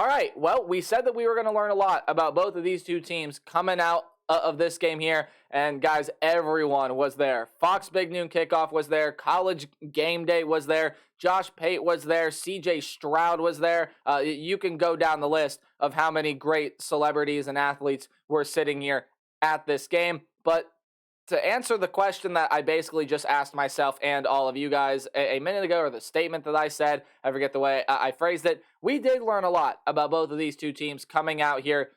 All right, well, we said that we were going to learn a lot about both of these two teams coming out of this game here. And guys, everyone was there. Fox Big Noon Kickoff was there. College Game Day was there. Josh Pate was there. CJ Stroud was there. You can go down the list of how many great celebrities and athletes were sitting here at this game. But to answer the question that I basically just asked myself and all of you guys a minute ago, or the statement that I said, I forget the way I phrased it, we did learn a lot about both of these two teams coming out here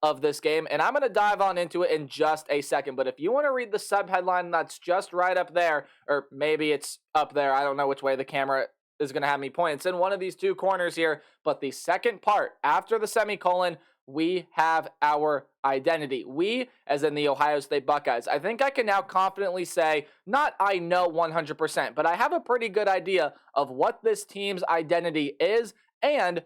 of this game, and I'm going to dive on into it in just a second. But if you want to read the sub-headline that's just right up there, or maybe it's up there, I don't know which way the camera is going to have me point. It's in one of these two corners here, but the second part, after the semicolon, we have our identity. We, as in the Ohio State Buckeyes. I think I can now confidently say, not I know 100%, but I have a pretty good idea of what this team's identity is. And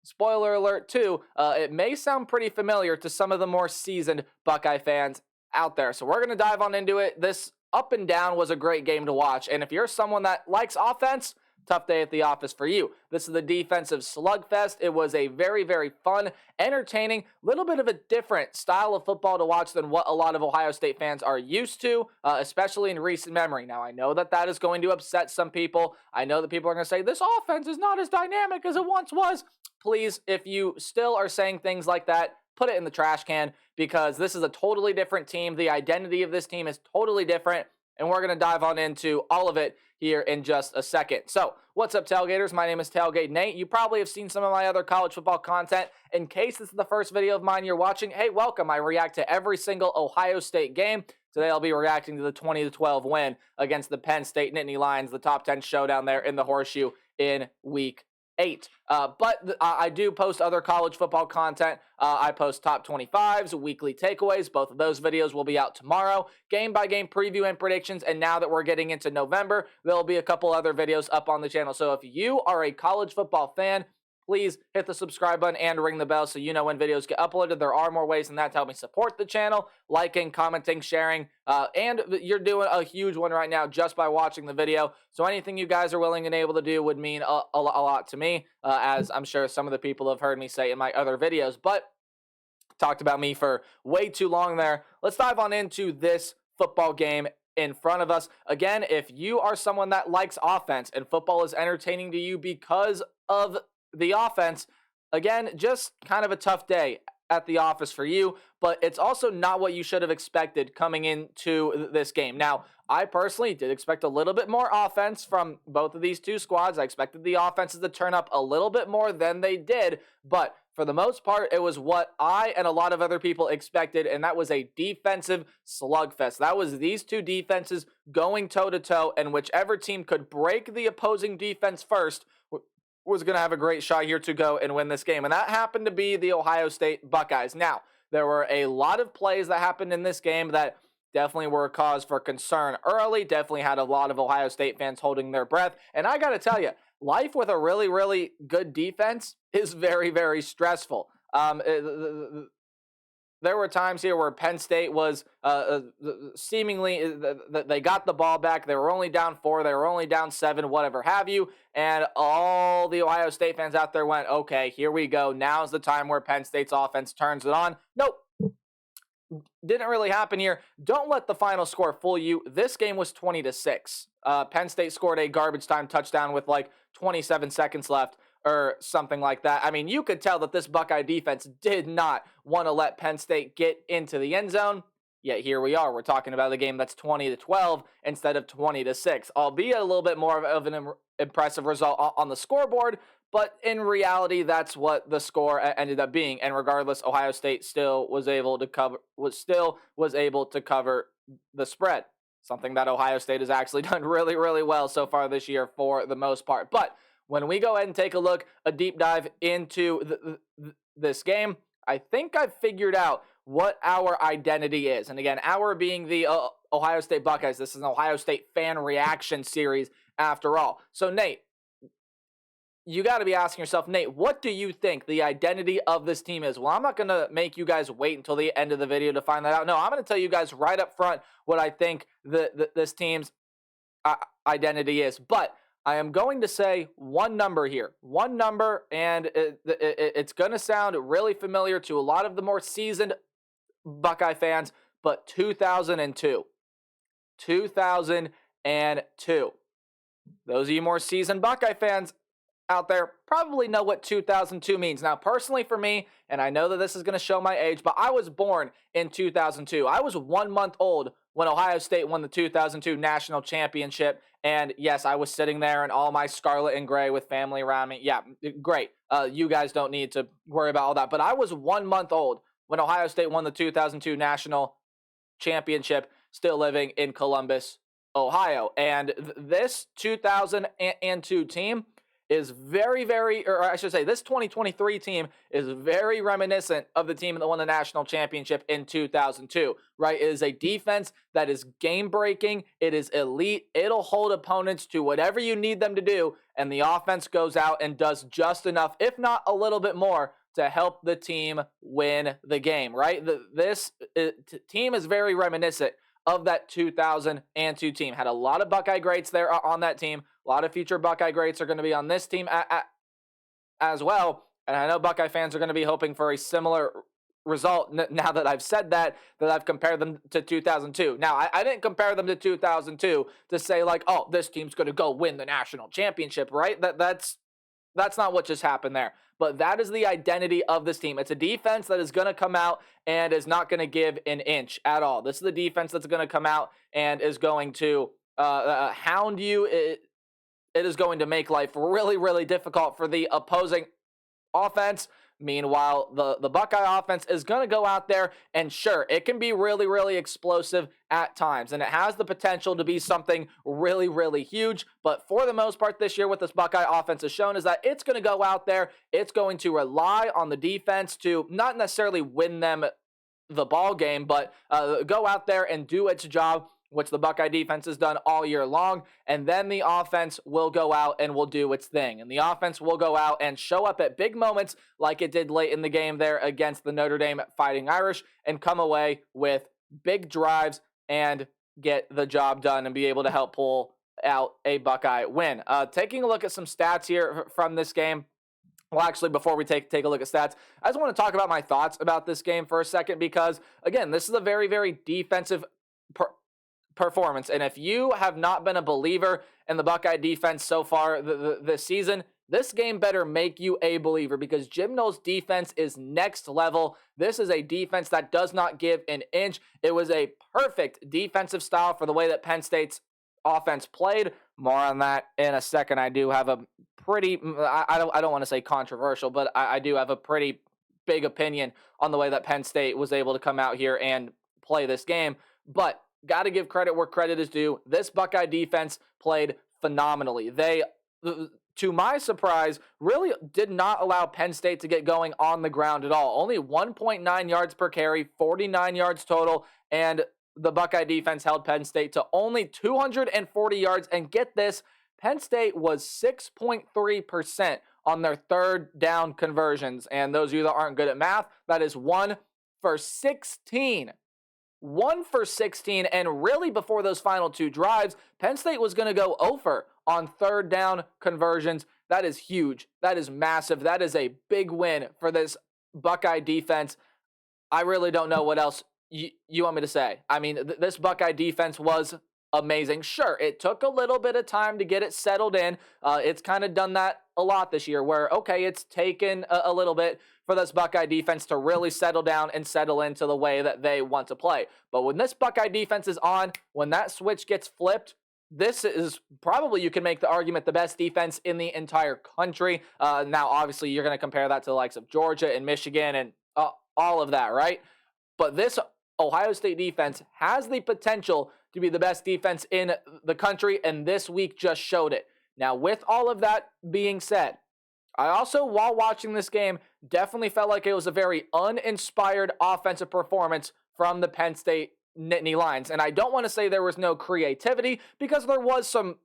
spoiler alert too, it may sound pretty familiar to some of the more seasoned Buckeye fans out there. So we're going to dive on into it. This up and down was a great game to watch. And if you're someone that likes offense, tough day at the office for you. This is the defensive slugfest. It was a very, very fun, entertaining, little bit of a different style of football to watch than what a lot of Ohio State fans are used to, especially in recent memory. Now, I know that that is going to upset some people. I know that people are going to say, this offense is not as dynamic as it once was. Please, if you still are saying things like that, put it in the trash can, because this is a totally different team. The identity of this team is totally different, and we're going to dive on into all of it here in just a second. So, what's up, Tailgaters? My name is Tailgate Nate. You probably have seen some of my other college football content. In case this is the first video of mine you're watching, hey, welcome. I react to every single Ohio State game. Today, I'll be reacting to the 20-12 win against the Penn State Nittany Lions, the top 10 showdown there in the Horseshoe in Week 8. But I do post other college football content. I post top 25s, weekly takeaways. Both of those videos will be out tomorrow. Game-by-game preview and predictions. And now that we're getting into November, there'll be a couple other videos up on the channel. So if you are a college football fan, please hit the subscribe button and ring the bell so you know when videos get uploaded. There are more ways than that to help me support the channel: liking, commenting, sharing, and you're doing a huge one right now just by watching the video. So anything you guys are willing and able to do would mean a lot to me, as I'm sure some of the people have heard me say in my other videos. But talked about me for way too long there. Let's dive on into this football game in front of us. Again, if you are someone that likes offense and football is entertaining to you because of the offense, again, just kind of a tough day at the office for you, but it's also not what you should have expected coming into this game. Now, I personally did expect a little bit more offense from both of these two squads. I expected the offenses to turn up a little bit more than they did, but for the most part, it was what I and a lot of other people expected, and that was a defensive slugfest. That was these two defenses going toe-to-toe, and whichever team could break the opposing defense first was going to have a great shot here to go and win this game. And that happened to be the Ohio State Buckeyes. Now, there were a lot of plays that happened in this game that definitely were a cause for concern early, definitely had a lot of Ohio State fans holding their breath. And I got to tell you, life with a really, really good defense is very, very stressful. There were times here where Penn State was seemingly, they got the ball back. They were only down 4. They were only down 7, whatever have you. And all the Ohio State fans out there went, okay, here we go. Now's the time where Penn State's offense turns it on. Nope. Didn't really happen here. Don't let the final score fool you. This game was 20-6. Penn State scored a garbage time touchdown with like 27 seconds left, or something like that. I mean, you could tell that this Buckeye defense did not want to let Penn State get into the end zone. Yet here we are. We're talking about a game that's 20-12 instead of 20-6, albeit a little bit more of an impressive result on the scoreboard. But in reality, that's what the score ended up being. And regardless, Ohio State still was able to cover the spread. Something that Ohio State has actually done really, really well so far this year for the most part. But when we go ahead and take a look, a deep dive into this game, I think I've figured out what our identity is. And again, our being the Ohio State Buckeyes. This is an Ohio State fan reaction series after all. So Nate, you got to be asking yourself, Nate, what do you think the identity of this team is? Well, I'm not going to make you guys wait until the end of the video to find that out. No, I'm going to tell you guys right up front what I think this team's identity is. But I am going to say one number here. One number, and it's going to sound really familiar to a lot of the more seasoned Buckeye fans, but 2002. 2002. Those of you more seasoned Buckeye fans out there probably know what 2002 means. Now, personally for me, and I know that this is going to show my age, but I was born in 2002. I was 1 month old when Ohio State won the 2002 national championship. And yes, I was sitting there in all my scarlet and gray with family around me. Yeah, great. You guys don't need to worry about all that. But I was 1 month old when Ohio State won the 2002 national championship, still living in Columbus, Ohio. And this 2002 team is or I should say, this 2023 team is very reminiscent of the team that won the national championship in 2002, right? It is a defense that is game-breaking. It is elite. It'll hold opponents to whatever you need them to do, and the offense goes out and does just enough, if not a little bit more, to help the team win the game, right? This team is very reminiscent of that 2002 team. Had a lot of Buckeye greats there on that team. A lot of future Buckeye greats are going to be on this team as well. And I know Buckeye fans are going to be hoping for a similar result now that I've said that I've compared them to 2002. Now, I didn't compare them to 2002 to say like, oh, this team's going to go win the national championship, right? That's not what just happened there. But that is the identity of this team. It's a defense that is going to come out and is not going to give an inch at all. This is the defense that's going to come out and is going to hound you. It is going to make life really, really difficult for the opposing offense. Meanwhile, the Buckeye offense is going to go out there, and sure, it can be really, really explosive at times, and it has the potential to be something really, really huge. But for the most part this year, what this Buckeye offense has shown is that it's going to go out there, it's going to rely on the defense to not necessarily win them the ball game, but go out there and do its job, which the Buckeye defense has done all year long, and then the offense will go out and will do its thing. And the offense will go out and show up at big moments like it did late in the game there against the Notre Dame Fighting Irish and come away with big drives and get the job done and be able to help pull out a Buckeye win. Taking a look at some stats here from this game. Well, actually, before we take a look at stats, I just want to talk about my thoughts about this game for a second because, again, this is a very, very defensive performance. And if you have not been a believer in the Buckeye defense so far this season, this game better make you a believer because Jim Knowles' defense is next level. This is a defense that does not give an inch. It was a perfect defensive style for the way that Penn State's offense played. More on that in a second. I do have a pretty, I don't want to say controversial, but I do have a pretty big opinion on the way that Penn State was able to come out here and play this game. But got to give credit where credit is due. This Buckeye defense played phenomenally. They, to my surprise, really did not allow Penn State to get going on the ground at all. Only 1.9 yards per carry, 49 yards total, and the Buckeye defense held Penn State to only 240 yards. And get this, Penn State was 6.3% on their third down conversions. And those of you that aren't good at math, that is 1 for 16. 1 for 16, and really before those final two drives, Penn State was going to go over on third down conversions. That is huge. That is massive. That is a big win for this Buckeye defense. I really don't know what else you want me to say. I mean, this Buckeye defense was amazing. Sure, it took a little bit of time to get it settled in. It's kind of done that a lot this year where, okay, it's taken a little bit for this Buckeye defense to really settle down and settle into the way that they want to play. But when this Buckeye defense is on, when that switch gets flipped, this is probably, you can make the argument, the best defense in the entire country. Now, obviously, you're going to compare that to the likes of Georgia and Michigan and all of that, right? But this Ohio State defense has the potential to be the best defense in the country, and this week just showed it. Now, with all of that being said, I also, while watching this game, definitely felt like it was a very uninspired offensive performance from the Penn State Nittany Lions. And I don't want to say there was no creativity, because there was some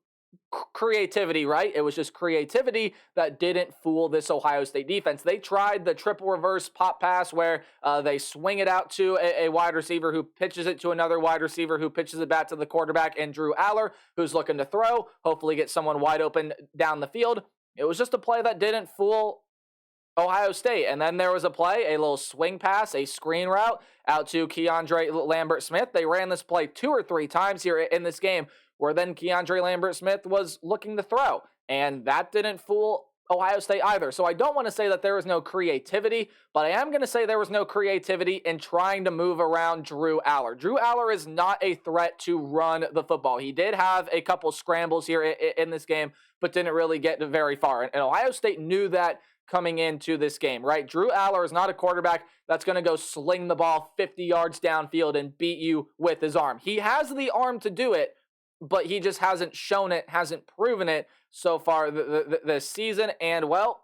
creativity, right? It was just creativity that didn't fool this Ohio State defense. They tried the triple reverse pop pass where they swing it out to a wide receiver who pitches it to another wide receiver who pitches it back to the quarterback and Drew Aller, who's looking to throw, hopefully get someone wide open down the field. It was just a play that didn't fool Ohio State. And then there was a play, a little swing pass, a screen route out to Keandre Lambert-Smith. They ran this play 2 or 3 times here in this game where then Keandre Lambert-Smith was looking to throw. And that didn't fool Ohio State either. So I don't want to say that there was no creativity, but I am going to say there was no creativity in trying to move around Drew Aller. Drew Aller is not a threat to run the football. He did have a couple scrambles here in this game, but didn't really get very far. And Ohio State knew that coming into this game, right? Drew Aller is not a quarterback that's going to go sling the ball 50 yards downfield and beat you with his arm. He has the arm to do it, but he just hasn't shown it, hasn't proven it so far this season. And, well,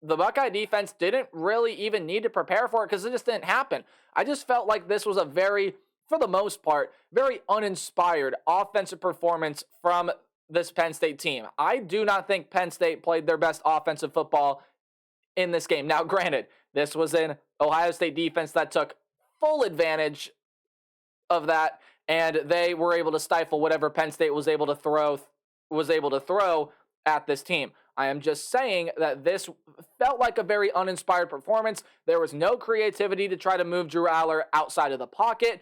the Buckeye defense didn't really even need to prepare for it because it just didn't happen. I just felt like this was a very, for the most part, very uninspired offensive performance from this Penn State team. I do not think Penn State played their best offensive football in this game. Now, granted, this was an Ohio State defense that took full advantage of that, and they were able to stifle whatever Penn State was able to throw at this team. I am just saying that this felt like a very uninspired performance. There was no creativity to try to move Drew Aller outside of the pocket.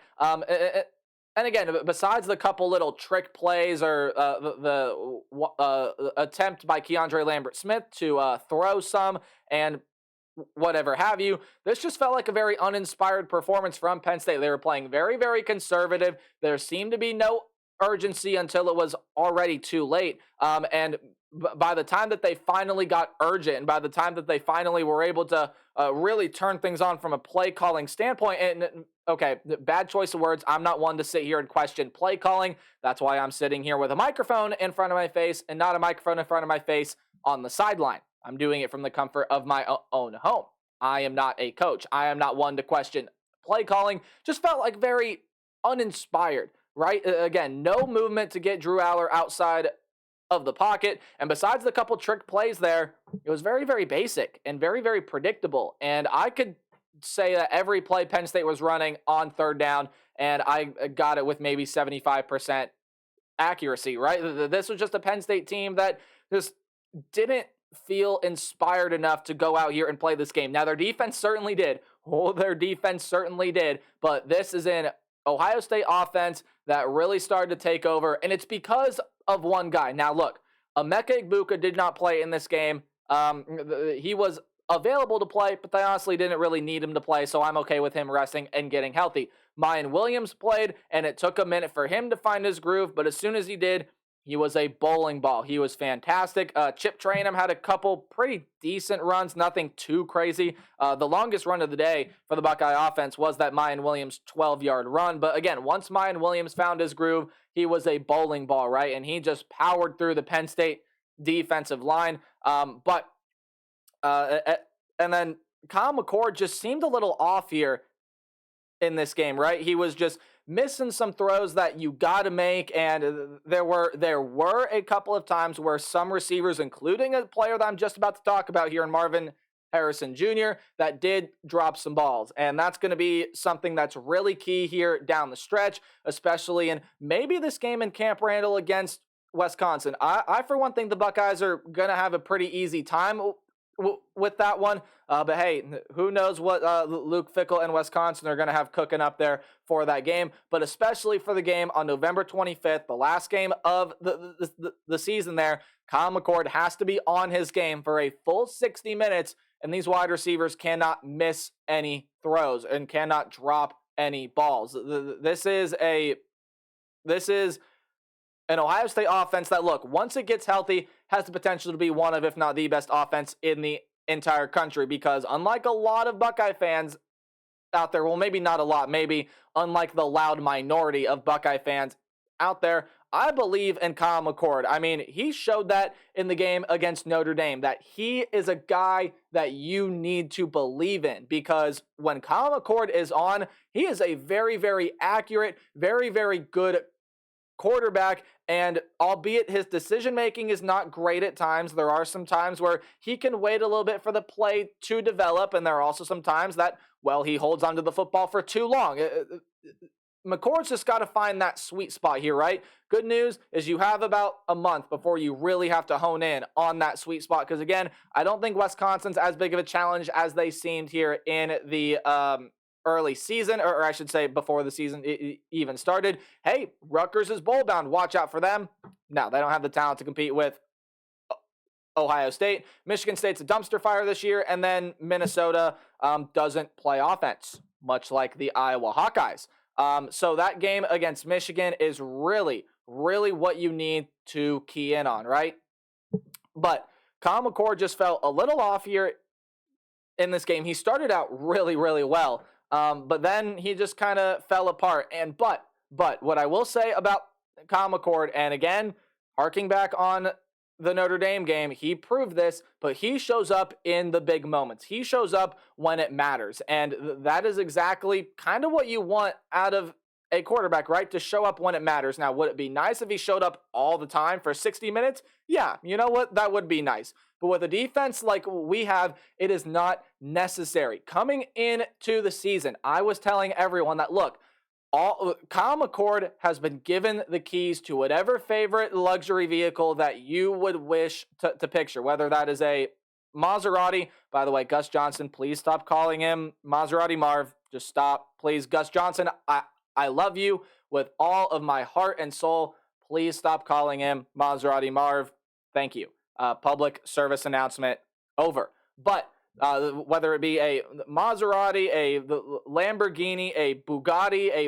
And again, besides the couple little trick plays or the attempt by Keandre Lambert-Smith to throw some and whatever have you, this just felt like a very uninspired performance from Penn State. They were playing very, very conservative. There seemed to be no urgency until it was already too late. And by the time that they finally got urgent and by the time that they finally were able to really turn things on from a play calling standpoint, and okay, bad choice of words. I'm not one to sit here and question play calling. That's why I'm sitting here with a microphone in front of my face and not a microphone in front of my face on the sideline. I'm doing it from the comfort of my own home. I am not a coach. I am not one to question play calling. Just felt like very uninspired, right? Again, no movement to get Drew Aller outside of the pocket. And besides the couple trick plays there, it was very, very basic and very, very predictable. And I could say that every play Penn State was running on third down, and I got it with maybe 75% accuracy, right? This was just a Penn State team that just didn't feel inspired enough to go out here and play this game. Now, their defense certainly did. Their defense certainly did. But this is an Ohio State offense that really started to take over, and it's because of one guy. Now, look, Emeka Egbuka did not play in this game. He was available to play, but they honestly didn't really need him to play, so I'm okay with him resting and getting healthy. Mayan Williams played, and it took a minute for him to find his groove, but as soon as he did, he was a bowling ball. He was fantastic. Chip Trayanum had a couple pretty decent runs, nothing too crazy. The longest run of the day for the Buckeye offense was that Mayan Williams 12-yard run. But again, once Mayan Williams found his groove, he was a bowling ball, right? And he just powered through the Penn State defensive line. And then Kyle McCord just seemed a little off here in this game, right? He was just missing some throws that you got to make, and there were a couple of times where some receivers, including a player that I'm just about to talk about here in Marvin Harrison Jr., that did drop some balls, and that's going to be something that's really key here down the stretch, especially in maybe this game in Camp Randall against Wisconsin. I for one think the Buckeyes are going to have a pretty easy time with that one, but hey, who knows what Luke Fickell and Wisconsin are going to have cooking up there for that game, but especially for the game on November 25th, the last game of the season there, Kyle McCord has to be on his game for a full 60 minutes, and these wide receivers cannot miss any throws and cannot drop any balls. This is an Ohio State offense that, look, once it gets healthy, has the potential to be one of, if not the best offense in the entire country, because unlike a lot of Buckeye fans out there, well, maybe not a lot, maybe unlike the loud minority of Buckeye fans out there, I believe in Kyle McCord. I mean, he showed that in the game against Notre Dame, that he is a guy that you need to believe in, because when Kyle McCord is on, he is a very, very accurate, very, very good quarterback, and albeit his decision making is not great at times, there are some times where he can wait a little bit for the play to develop, and there are also some times that, well, he holds onto the football for too long. McCord's just got to find that sweet spot here, right? Good news is you have about a month before you really have to hone in on that sweet spot, because again, I don't think Wisconsin's as big of a challenge as they seemed here in the early season, or I should say before the season even started. Hey, Rutgers is bowl bound. Watch out for them. No, they don't have the talent to compete with Ohio State. Michigan State's a dumpster fire this year, and then Minnesota doesn't play offense, much like the Iowa Hawkeyes. So that game against Michigan is really, really what you need to key in on, right? But Kyle McCord just felt a little off here in this game. He started out really, really well, but then he just kind of fell apart. And but what I will say about Kyle McCord, and again, harking back on the Notre Dame game, he proved this, but he shows up in the big moments. He shows up when it matters, and that is exactly kind of what you want out of a quarterback, right? To show up when it matters. Now, would it be nice if he showed up all the time for 60 minutes? Yeah, you know what? That would be nice. But with a defense like we have, it is not necessary. Coming into the season, I was telling everyone that, look, Kyle McCord has been given the keys to whatever favorite luxury vehicle that you would wish to picture, whether that is a Maserati. By the way, Gus Johnson, please stop calling him Maserati Marv. Just stop, please. Gus Johnson, I love you with all of my heart and soul. Please stop calling him Maserati Marv. Thank you. Public service announcement over. But whether it be a Maserati, a Lamborghini, a Bugatti, a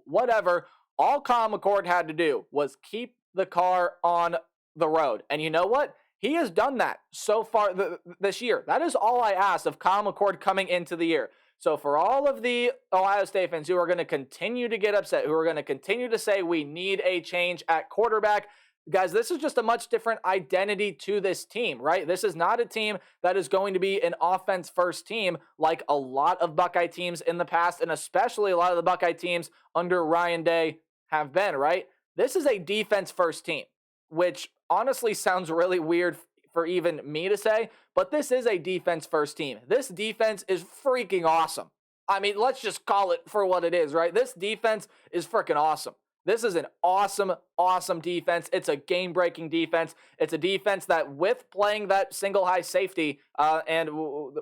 whatever, all Kyle McCord had to do was keep the car on the road. And you know what? He has done that so far this year. That is all I asked of Kyle McCord coming into the year. So for all of the Ohio State fans who are going to continue to get upset, who are going to continue to say we need a change at quarterback, guys, this is just a much different identity to this team, right? This is not a team that is going to be an offense-first team like a lot of Buckeye teams in the past, and especially a lot of the Buckeye teams under Ryan Day have been, right? This is a defense-first team, which honestly sounds really weird for even me to say, but this is a defense-first team. This defense is freaking awesome. I mean, let's just call it for what it is, right? This defense is freaking awesome. This is an awesome, awesome defense. It's a game-breaking defense. It's a defense that, with playing that single high safety and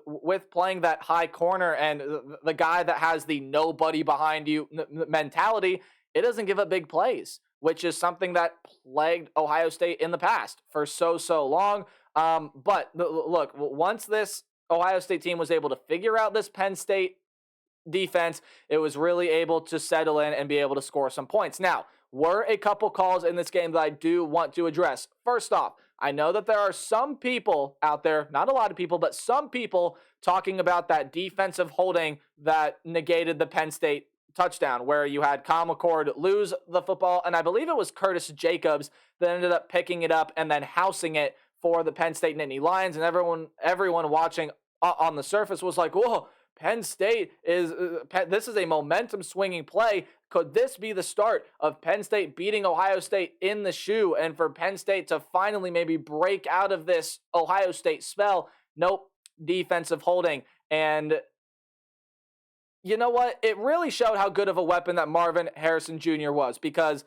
with playing that high corner and the guy that has the nobody behind you mentality, it doesn't give up big plays, which is something that plagued Ohio State in the past for so long. But look, once this Ohio State team was able to figure out this Penn State defense, it was really able to settle in and be able to score some points. Now, were a couple calls in this game that I do want to address. First off, I know that there are some people out there, not a lot of people, but some people talking about that defensive holding that negated the Penn State touchdown, where you had Kyle McCord lose the football, and I believe it was Curtis Jacobs that ended up picking it up and then housing it for the Penn State Nittany Lions, and everyone watching on the surface was like, whoa, Penn State this is a momentum swinging play. Could this be the start of Penn State beating Ohio State in the shoe and for Penn State to finally maybe break out of this Ohio State spell? Nope, defensive holding. And you know what? It really showed how good of a weapon that Marvin Harrison Jr. was, because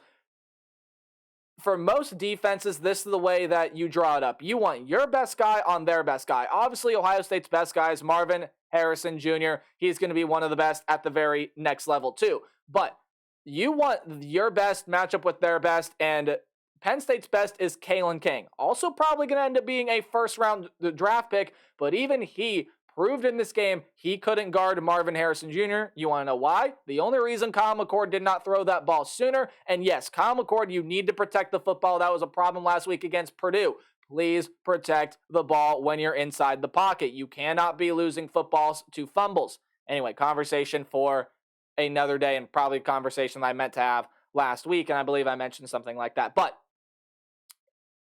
for most defenses, this is the way that you draw it up. You want your best guy on their best guy. Obviously, Ohio State's best guy is Marvin Harrison Jr. He's going to be one of the best at the very next level too. But you want your best matchup with their best, and Penn State's best is Kalen King. Also probably going to end up being a first-round draft pick, but even he proved in this game he couldn't guard Marvin Harrison Jr. You want to know why? The only reason Kyle McCord did not throw that ball sooner, and yes, Kyle McCord, you need to protect the football. That was a problem last week against Purdue. Please protect the ball when you're inside the pocket. You cannot be losing footballs to fumbles. Anyway, conversation for another day, and probably a conversation that I meant to have last week, and I believe I mentioned something like that. But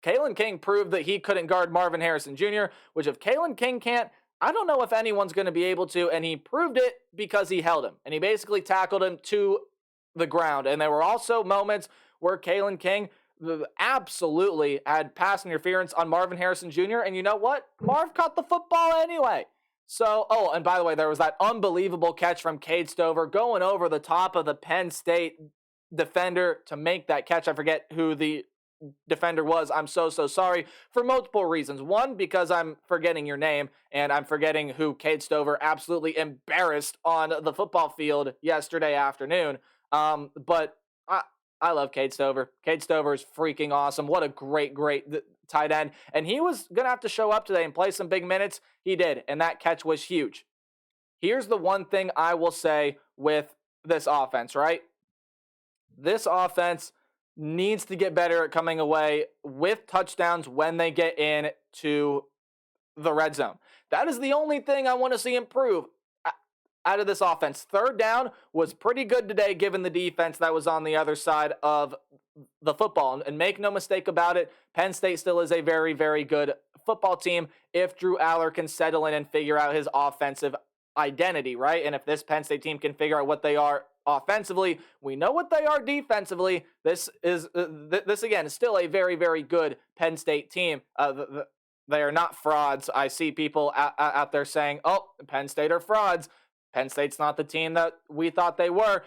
Kalen King proved that he couldn't guard Marvin Harrison Jr., which if Kalen King can't, I don't know if anyone's going to be able to, and he proved it because he held him, and he basically tackled him to the ground. And there were also moments where Kalen King absolutely had pass interference on Marvin Harrison Jr. And you know what? Marv caught the football anyway. So, oh, and by the way, there was that unbelievable catch from Cade Stover going over the top of the Penn State defender to make that catch. I forget who the defender was. I'm so sorry for multiple reasons. One, because I'm forgetting your name, and I'm forgetting who Cade Stover absolutely embarrassed on the football field yesterday afternoon. But I love Cade Stover. Cade Stover is freaking awesome. What a great tight end. And he was going to have to show up today and play some big minutes. He did, and that catch was huge. Here's the one thing I will say with this offense, right? This offense needs to get better at coming away with touchdowns when they get into the red zone. That is the only thing I want to see improve out of this offense. Third down was pretty good today given the defense that was on the other side of the football. And make no mistake about it, Penn State still is a very, very good football team if Drew Aller can settle in and figure out his offensive identity, right? And if this Penn State team can figure out what they are offensively, we know what they are defensively. This again is still a very, very good Penn State team. They are not frauds. I see people out there saying, oh, Penn State are frauds. Penn State's not the team that we thought they were.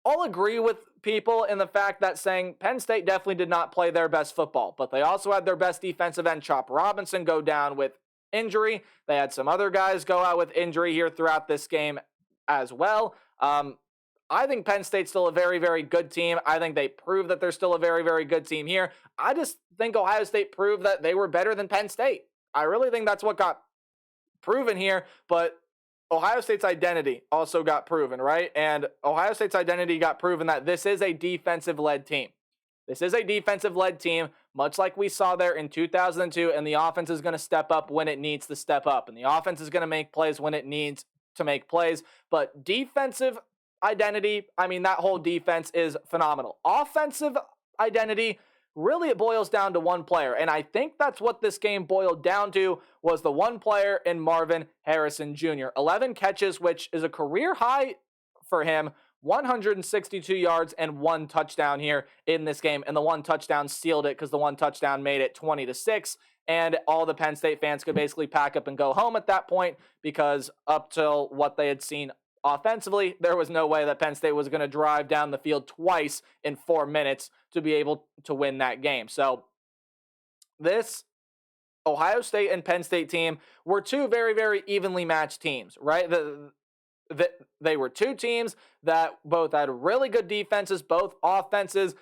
I'll agree with people in the fact that saying Penn State definitely did not play their best football, but they also had their best defensive end, Chop Robinson, go down with injury. They had some other guys go out with injury here throughout this game as well. I think Penn State's still a very, very good team. I think they proved that they're still a very, very good team here. I just think Ohio State proved that they were better than Penn State. I really think that's what got proven here, but Ohio State's identity also got proven, right? And Ohio State's identity got proven that this is a defensive-led team. This is a defensive-led team, much like we saw there in 2002, and the offense is going to step up when it needs to step up, and the offense is going to make plays when it needs to make plays. But defensive identity, I mean, that whole defense is phenomenal. Offensive identity, really it boils down to one player, and I think that's what this game boiled down to, was the one player in Marvin Harrison Jr. 11 catches, which is a career high for him, 162 yards and 1 touchdown here in this game, and the 1 touchdown sealed it because the 1 touchdown made it 20-6, and all the Penn State fans could basically pack up and go home at that point because up till what they had seen offensively, there was no way that Penn State was going to drive down the field twice in 4 minutes to be able to win that game. So this Ohio State and Penn State team were two very, very evenly matched teams, right? They were two teams that both had really good defenses, both offenses,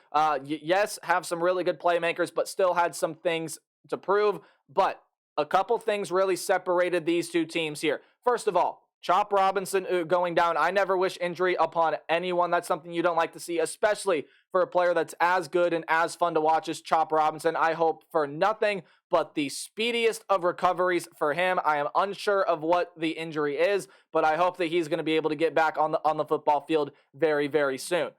yes, have some really good playmakers, but still had some things to prove. But a couple things really separated these two teams here. First of all, Chop Robinson going down. I never wish injury upon anyone. That's something you don't like to see, especially for a player that's as good and as fun to watch as Chop Robinson. I hope for nothing but the speediest of recoveries for him. I am unsure of what the injury is, but I hope that he's going to be able to get back on the football field very, very soon.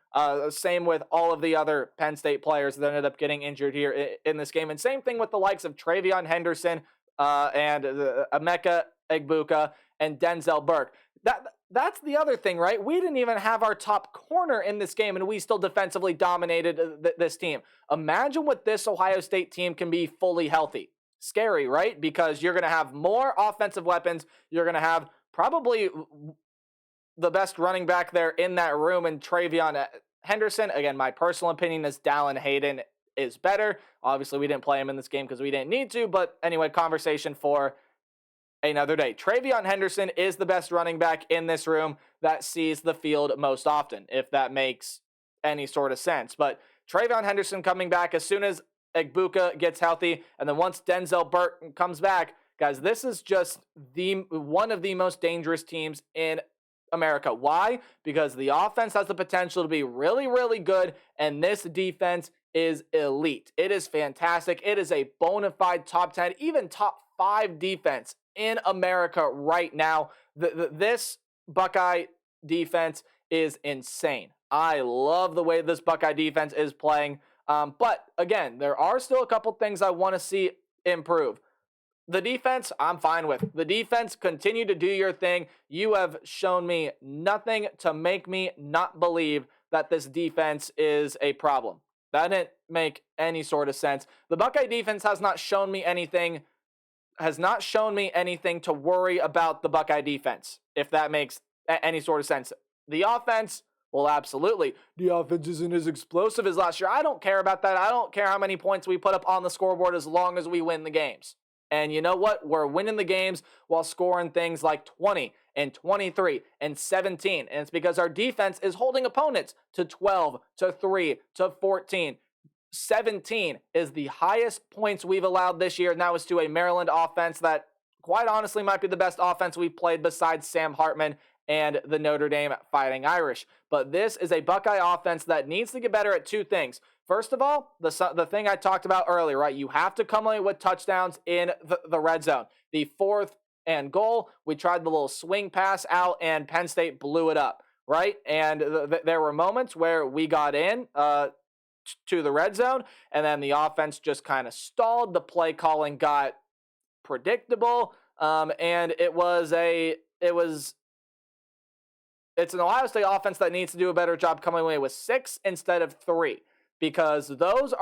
Same with all of the other Penn State players that ended up getting injured here in this game. And same thing with the likes of Travion Henderson and Emeka Egbuka and Denzel Burke. That's the other thing, right? We didn't even have our top corner in this game, and we still defensively dominated this team. Imagine what this Ohio State team can be fully healthy. Scary, right? Because you're going to have more offensive weapons. You're going to have probably the best running back there in that room, and Travion Henderson. Again, my personal opinion is Dallin Hayden is better. Obviously, we didn't play him in this game because we didn't need to, but anyway, conversation for another day. Travion Henderson is the best running back in this room that sees the field most often, if that makes any sort of sense. But Travion Henderson coming back as soon as Egbuka gets healthy, and then once Denzel Burke comes back, guys, this is just one of the most dangerous teams in America. Why? Because the offense has the potential to be really, really good, and this defense is elite. It is fantastic. It is a bona fide top 10, even top 5 defense in America right now. This Buckeye defense is insane. I love the way this Buckeye defense is playing. But again, there are still a couple things I want to see improve. The defense, I'm fine with. The defense, continue to do your thing. You have shown me nothing to make me not believe that this defense is a problem. That didn't make any sort of sense. The Buckeye defense has not shown me anything to worry about the Buckeye defense, if that makes any sort of sense. The offense, well, absolutely. The offense isn't as explosive as last year. I don't care about that. I don't care how many points we put up on the scoreboard as long as we win the games. And you know what? We're winning the games while scoring things like 20 and 23 and 17. And it's because our defense is holding opponents to 12, to 3, to 14. 17 is the highest points we've allowed this year, and that was to a Maryland offense that, quite honestly, might be the best offense we've played besides Sam Hartman and the Notre Dame Fighting Irish. But this is a Buckeye offense that needs to get better at two things. First of all, the thing I talked about earlier, right? You have to come away with touchdowns in the red zone. The 4th and goal, we tried the little swing pass out, and Penn State blew it up, right? And there were moments where we got in to the red zone, and then the offense just kind of stalled. The play calling got predictable, and it's an Ohio State offense that needs to do a better job coming away with 6 instead of 3, because those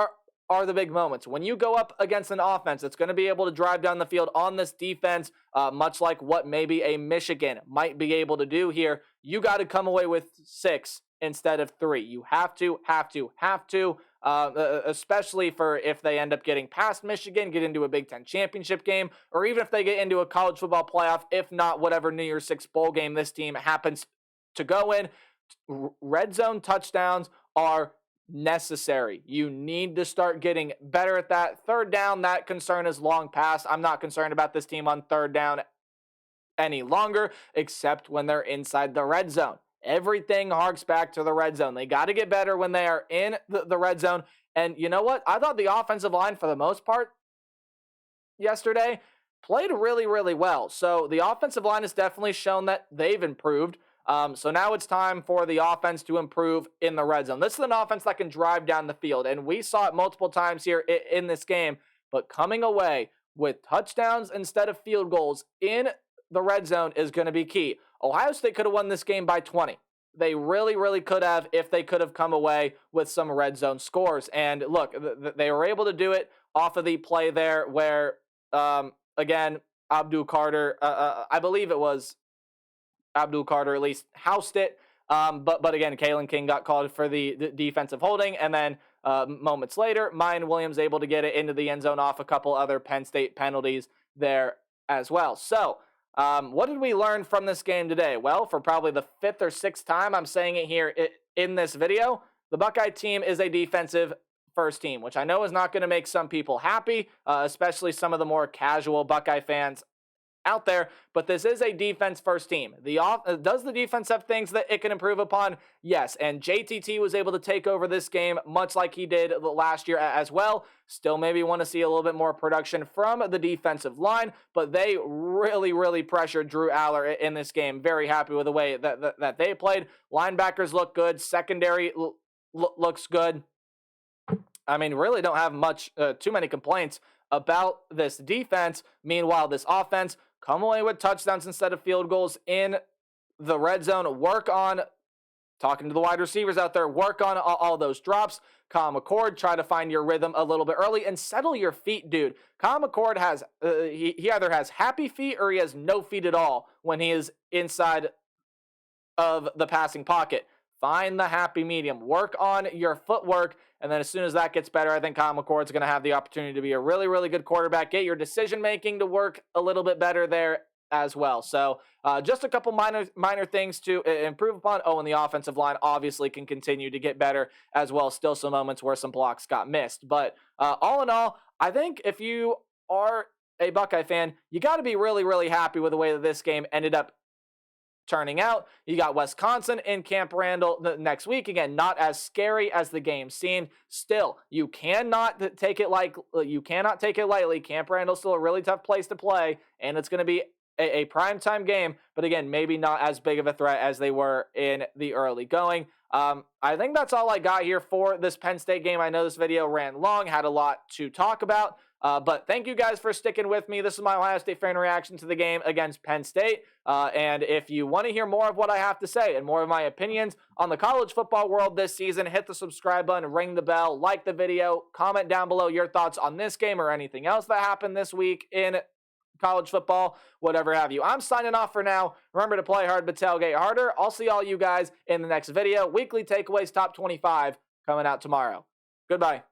are the big moments. When you go up against an offense that's going to be able to drive down the field on this defense, much like what maybe a Michigan might be able to do here, you got to come away with 6 instead of 3. You have to, especially for if they end up getting past Michigan, get into a Big Ten championship game, or even if they get into a college football playoff, if not whatever New Year's Six bowl game this team happens to go in. Red zone touchdowns are necessary. You need to start getting better at that. Third down, that concern is long past. I'm not concerned about this team on third down any longer, except when they're inside the red zone. Everything harks back to the red zone. They got to get better when they are in the red zone. And you know what? I thought the offensive line, for the most part, yesterday played really, really well. So the offensive line has definitely shown that they've improved. So now it's time for the offense to improve in the red zone. This is an offense that can drive down the field, and we saw it multiple times here in this game. But coming away with touchdowns instead of field goals in the red zone is going to be key. Ohio State could have won this game by 20. They really, really could have if they could have come away with some red zone scores. And look, they were able to do it off of the play there where, again, Abdul Carter, I believe it was Abdul Carter at least housed it. But again, Kalen King got called for the defensive holding. And then moments later, Mayan Williams able to get it into the end zone off a couple other Penn State penalties there as well. So what did we learn from this game today? Well, for probably the 5th or 6th time I'm saying it here in this video, the Buckeye team is a defensive first team, which I know is not going to make some people happy, especially some of the more casual Buckeye fans out there, but this is a defense first team. Does the defense have things that it can improve upon? Yes, and JTT was able to take over this game much like he did last year as well. Still maybe want to see a little bit more production from the defensive line, but they really, really pressured Drew Aller in this game. Very happy with the way that they played. Linebackers look good. Secondary looks good. I mean, really don't have too many complaints about this defense. Meanwhile, this offense, come away with touchdowns instead of field goals in the red zone. Work on, talking to the wide receivers out there, work on all those drops. Kyle McCord, try to find your rhythm a little bit early and settle your feet, dude. Kyle McCord has, he either has happy feet or he has no feet at all when he is inside of the passing pocket. Find the happy medium. Work on your footwork, and then as soon as that gets better, I think Kyle McCord's going to have the opportunity to be a really, really good quarterback. Get your decision-making to work a little bit better there as well. So just a couple minor things to improve upon. Oh, and the offensive line obviously can continue to get better as well. Still some moments where some blocks got missed. But all in all, I think if you are a Buckeye fan, you got to be really, really happy with the way that this game ended up turning out. You got Wisconsin in Camp Randall next week. Again, not as scary as the game seemed. Still, you cannot take it lightly. Camp Randall's still a really tough place to play, and it's going to be a primetime game, but again, maybe not as big of a threat as they were in the early going. I think that's all I got here for this Penn State game. I know this video ran long, had a lot to talk about, But thank you guys for sticking with me. This is my Ohio State fan reaction to the game against Penn State. And if you want to hear more of what I have to say and more of my opinions on the college football world this season, hit the subscribe button, ring the bell, like the video, comment down below your thoughts on this game or anything else that happened this week in college football, whatever have you. I'm signing off for now. Remember to play hard but tailgate harder. I'll see all you guys in the next video. Weekly takeaways top 25 coming out tomorrow. Goodbye.